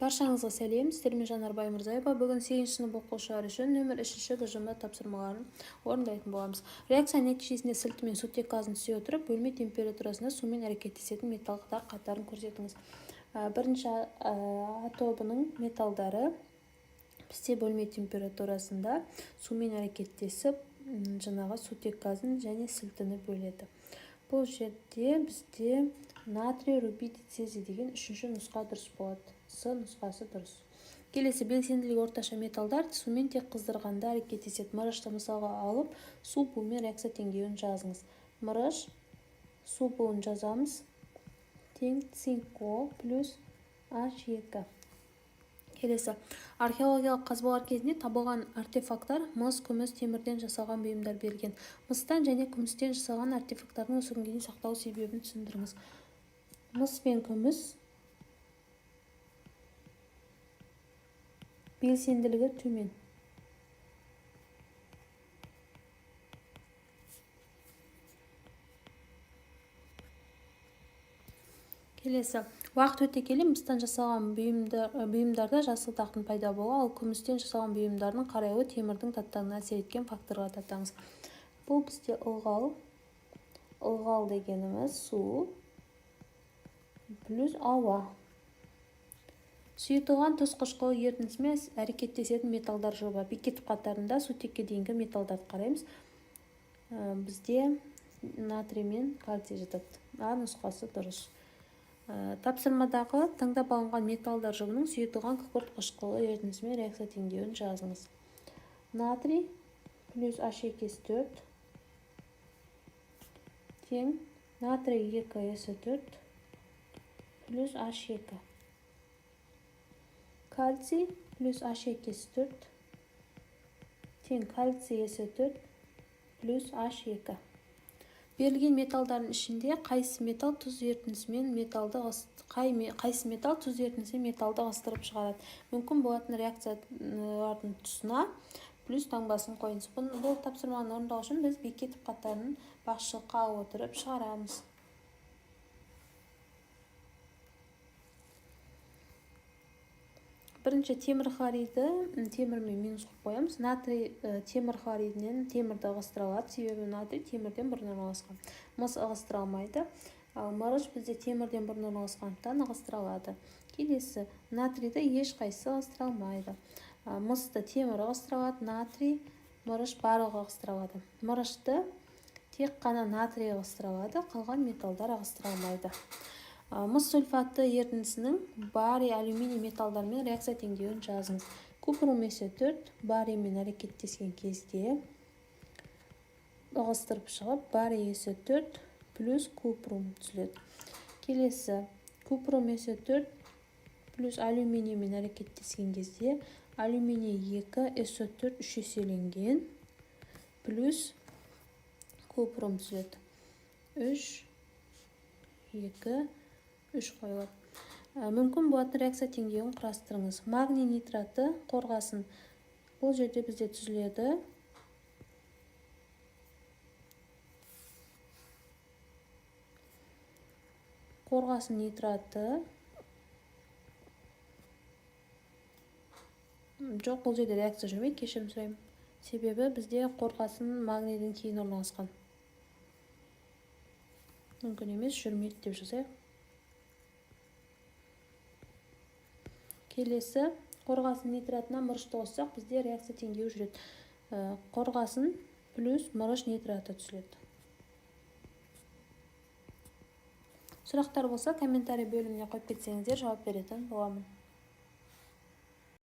Баршаңызға сәлем, сіздермен Жанарбай Мырзаева. Бүгін 8 сынып оқушылары үшін нөмір 3 БЖМ тапсырмаларын орындайтын боламыз. Реакция нәтижесінде сілті мен сутек газын түсе отырып, бөлме температурасында сумен әрекеттесетін металлдар қатарын көрсетіңіз. Бірінші тобының металдары бізде бөлме температурасында сумен әрекеттесіп, жаңағы сутек газын және сілтіні бөледі. Бұл жерде бізде натрий, рубидий, цезий деген үшінші нұсқа дұрыс болады. С нұсқасы дұрыс. Келесі белсенділігі орташа металдар сумен тек қыздырғанда әрекеттеседі. Мырышты мысалға алып, су буымен реакция теңдеуін жазыңыз. Мырыш, су буын жазамыз. Тең цинко плюс H2. Келесі археологиялық қазбалар кезінде табылған артефакттар мыс, күміс, темірден жасалған бұйымдар берген. Мыстан және күмістен жасалған артефакттардың осы күнге дейін сақталу себебін түсіндіріңіз. Мыс пен күміс белсенділігі төмен. Келесі уақыт өте келе мыстан жасалған бұйымдарда жасыл дақтың пайда болуы, ал күмістен жасалған бұйымдардың қараюы темірдің таттануына әсер еткен факторға татаңыз. Бұл бізде ылғал. Ылғал дегеніміз су плюс ауа. Сұйытылған тұз қышқылы ерітіндісімен әрекеттесетін металдар жобы. Бекетов қатарында сутекке дейінгі металдарды қараймыз. Бізде натрий мен кальций жатады. А нұсқасы дұрыс. Тапсырмадағы таңдап алынған металдар жұбының сұйытылған күкірт қышқылы ерітіндісімен реакция теңдеуін жазыңыз. Натрий плюс H2S4 тең натрий 2S4 плюс H2. Кальций плюс H2S4 тең кальций S4 плюс H2. Берілген металдардың ішінде қайсы металл тұз ерітіндісімен металды ығыстырып шығарады. Мүмкін болатын реакциялардың тұсына плюс таңбасын қойыңыз. Бұл тапсырманы орындау үшін біз Бекетов қатарының басшылыққа алып отырып шығарамыз. Бірінші темір хлориді темірмен минус қойып қоямыз. Натрий темір хлоридінен темірді ығыстыра алады, себебі натрий темірден бұрын орналасқан. Мыс ығыстыра алмайды. Мырыш бізде темірден бұрын орналасқандықтан ығыстыра алады. Келесі натрийді ешқайсысы ығыстыра алмайды. Мысты темір ығыстыра алады, натрий, мырыш барлығы ығыстыра алады. Мырышты тек қана натрий ығыстыра алады, қалған металдар ығыстыра алмайды. Мыс сульфаты ерітіндісінің барий, алюминий металдармен реакция теңдеуін жазыңыз. Купрум S4 бариймен әрекеттескен кезде ығыстырып шығып, барий S4 плюс купрум түзіледі. Келесі купрум S4 плюс алюминиймен әрекеттескен кезде алюминий 2, SO4 3 еселенген плюс купрум түзіледі. 3, 2, 3 қойылады. Мүмкін болатын реакция теңдеуін құрастырыңыз. Магний нитраты қорғасын. Бұл жерде бізде түзіледі. Қорғасын нитраты. Жоқ, бұл жерде реакция жүрмейді, кешірім сұраймын. Себебі бізде қорғасын магнийден кейін орналасқан. Мүмкін емес, жүрмейді деп жазайық. Келесі қорғасын нитратына мырышты қоссақ, бізде реакция теңдеуі жүреді. Қорғасын плюс мырыш нитраты түсіледі. Сұрақтар болса, комментарий бөліміне қойып кетсеңіздер, жауап беретін боламын.